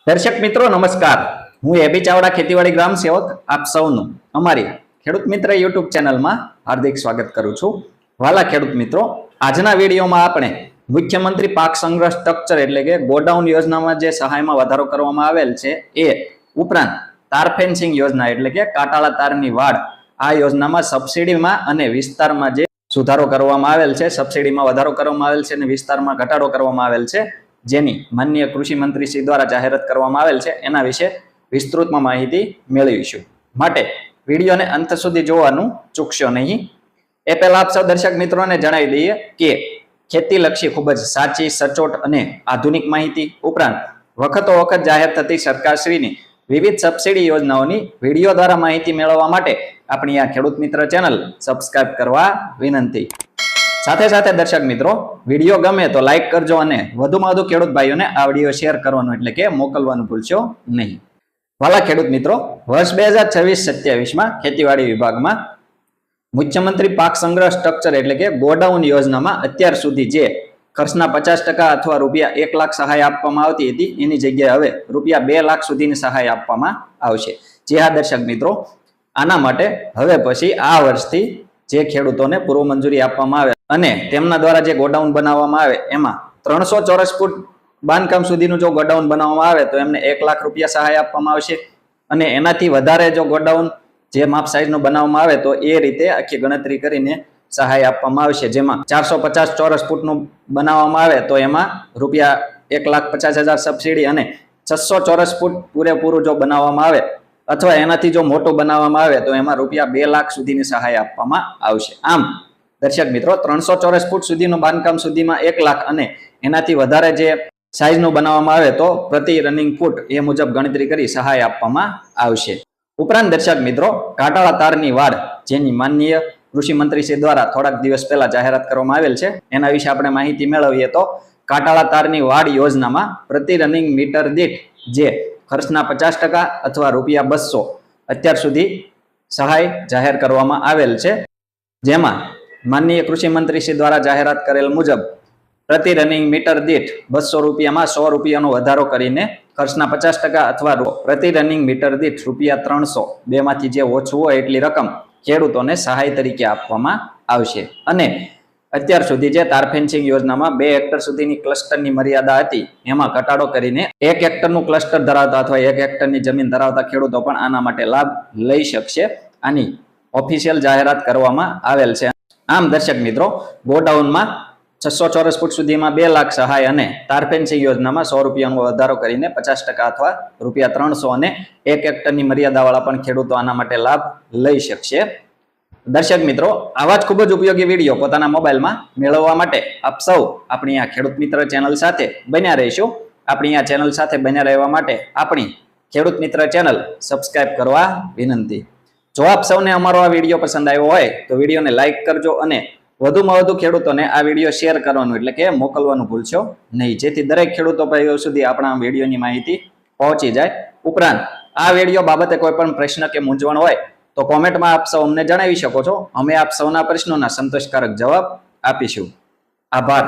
દર્શક મિત્રો નમસ્કાર, હું એબી ચાવડા ખેતીવાડી ગ્રામ સેવક આપ સૌનું અમારી ખેડૂત મિત્ર યુટ્યુબ ચેનલમાં હાર્દિક સ્વાગત કરું છું. વાલા ખેડૂત મિત્રો, આજના વિડીયોમાં આપણે મુખ્યમંત્રી પાક સંગ્રહ સ્ટ્રક્ચર એટલે કે ગોડાઉન યોજનામાં જે સહાયમાં વધારો કરવામાં આવેલ છે એ ઉપરાંત તાર ફેન્સિંગ યોજના એટલે કે કાટાળા તારની વાડ, આ યોજનામાં સબસિડીમાં અને વિસ્તારમાં જે સુધારો કરવામાં આવેલ છે, સબસિડીમાં વધારો કરવામાં આવેલ છે અને વિસ્તારમાં ઘટાડો કરવામાં આવેલ છે, જેની માનનીય કૃષિ મંત્રી શ્રી દ્વારા જાહેરાત કરવામાં આવેલ છે, એના વિશે વિસ્તૃતમાં માહિતી મેળવીશું. માટે વિડીયોને અંત સુધી જોવાનું ચૂકશો નહીં. એ પહેલા આપ સૌ દર્શક મિત્રોને જણાવી દઈએ કે ખેતીલક્ષી ખૂબ જ સાચી, સચોટ અને આધુનિક માહિતી ઉપરાંત વખતો વખત જાહેર થતી સરકારશ્રીની વિવિધ સબસિડી યોજનાઓની વિડીયો દ્વારા માહિતી મેળવવા માટે આપણી આ ખેડૂત મિત્ર ચેનલ સબસ્ક્રાઇબ કરવા વિનંતી. સાથે સાથે દર્શક મિત્રો, વિડીયો ગમે તો લાઈક કરજો અને વધુમાં વધુ ખેડૂત ભાઈઓને આ વિડીયો શેર કરવાનું એટલે કે મોકલવાનું ભૂલશો નહીં. વાલા ખેડૂત મિત્રો, વર્ષ 2026-27માં ખેતીવાડી વિભાગમાં મુખ્યમંત્રી પાક સંગ્રહ સ્ટ્રક્ચર એટલે કે ગોડાઉન યોજનામાં અત્યાર સુધી જે ખર્ચના 50% અથવા રૂપિયા 1 લાખ સહાય આપવામાં આવતી હતી, એની જગ્યાએ હવે રૂપિયા 2 લાખ સુધીની સહાય આપવામાં આવશે. જે હા દર્શક મિત્રો, આના માટે હવે પછી આ વર્ષથી જે ખેડૂતોને પૂર્વ મંજૂરી આપવામાં આવે અને તેમના દ્વારા જે ગોડાઉન બનાવવામાં આવે એમાં 300 ચોરસ ફૂટ બાંધકામ સુધીનું જો ગોડાઉન બનાવવામાં આવે તો એમને 1 લાખ રૂપિયા સહાય આપવામાં આવશે. અને એનાથી વધારે જો ગોડાઉન જે માપ સાઈઝનું બનાવવામાં આવે તો એ રીતે આખી ગણતરી કરીને સહાય આપવામાં આવશે. જેમાં 450 ચોરસ ફૂટનું બનાવવામાં આવે તો એમાં રૂપિયા 1,50,000 સબસિડી અને 600 ચોરસ ફૂટ પૂરેપૂરું જો બનાવવામાં આવે અથવા એનાથી જો મોટું બનાવવામાં આવે તો એમાં રૂપિયા 2 લાખ સુધીની સહાય આપવામાં આવશે. આમ દર્શક મિત્રો, 300 ચોરસ ફૂટ સુધીનું બાંધકામ સુધીમાં 1 લાખ અને એનાથી વધારે જે સાઈઝનું બનાવવામાં આવે તો પ્રતિ રનિંગ ફૂટ એ મુજબ ગણતરી કરી સહાય આપવામાં આવશે. ઉપરાંત દર્શક મિત્રો, કાટાળા તારની વાડ, જેની માનનીય કૃષિ મંત્રી શ્રી દ્વારા થોડાક દિવસ પહેલા જાહેરાત કરવામાં આવેલ છે, એના વિશે આપણે માહિતી મેળવીએ તો કાટાળા તારની વાડ યોજનામાં પ્રતિ રનિંગ મીટર દીઠ જે ખર્ચના 50% અથવા રૂપિયા 200 અત્યાર સુધી સહાય જાહેર કરવામાં આવેલ છે. જેમાં માનનીય કૃષિ મંત્રી શ્રી દ્વારા જાહેરાત કરેલ મુજબ પ્રતિ રનિંગ મીટર દીઠ 200 રૂપિયામાં 100 રૂપિયાનો વધારો કરીને ખર્ચના 50% અથવા પ્રતિ રનિંગ મીટર દીઠ રૂપિયા 300, બેમાંથી જે ઓછું હોય એટલી રકમ ખેડૂતોને સહાય તરીકે આપવામાં આવશે. અને અત્યાર સુધી જે તાર ફેન્સિંગ યોજનામાં 2 હેક્ટર સુધીની ક્લસ્ટરની મર્યાદા હતી, એમાં ઘટાડો કરીને 1 હેક્ટરનું ક્લસ્ટર ધરાવતા અથવા 1 હેક્ટરની જમીન ધરાવતા ખેડૂતો પણ આના માટે લાભ લઈ શકશે. આની ઓફિશિયલ જાહેરાત કરવામાં આવેલ છે. આમ દર્શક મિત્રો, ગોડાઉનમાં 600 ચોરસ ફૂટ સુધીમાં 2 લાખ સહાય અને તાર ફેન્સિંગ યોજનામાં 100 રૂપિયાનો વધારો કરીને 50% અથવા રૂપિયા 300 અને 1 હેક્ટરની મર્યાદાવાળા પણ ખેડૂતો આના માટે લાભ લઈ શકશે. દર્શક મિત્રો, આવા જ ખૂબ જ ઉપયોગી વિડીયો પોતાના મોબાઈલમાં મેળવવા માટે આપ સૌ આપણી આ ખેડૂત મિત્ર ચેનલ સાથે બન્યા રહીશું. આપણી આ ચેનલ સાથે બન્યા રહેવા માટે આપણી ખેડૂત મિત્ર ચેનલ સબસ્ક્રાઇબ કરવા વિનંતી. જો આપ સૌને અમારો આ વિડીયો પસંદ આવ્યો હોય તો વિડીયોને લાઈક કરજો અને વધુમાં વધુ ખેડૂતોને આ વિડીયો શેર કરવાનું એટલે કે મોકલવાનું ભૂલશો નહીં, જેથી દરેક ખેડૂતો ભાઈઓ સુધી આપણા વિડીયોની માહિતી પહોંચી જાય. ઉપરાંત આ વિડીયો બાબતે કોઈ પણ પ્રશ્ન કે મૂંઝવણ હોય તો કોમેન્ટમાં આપ સૌ અમને જણાવી શકો છો. અમે આપ સૌના પ્રશ્નોના સંતોષકારક જવાબ આપીશું. આભાર.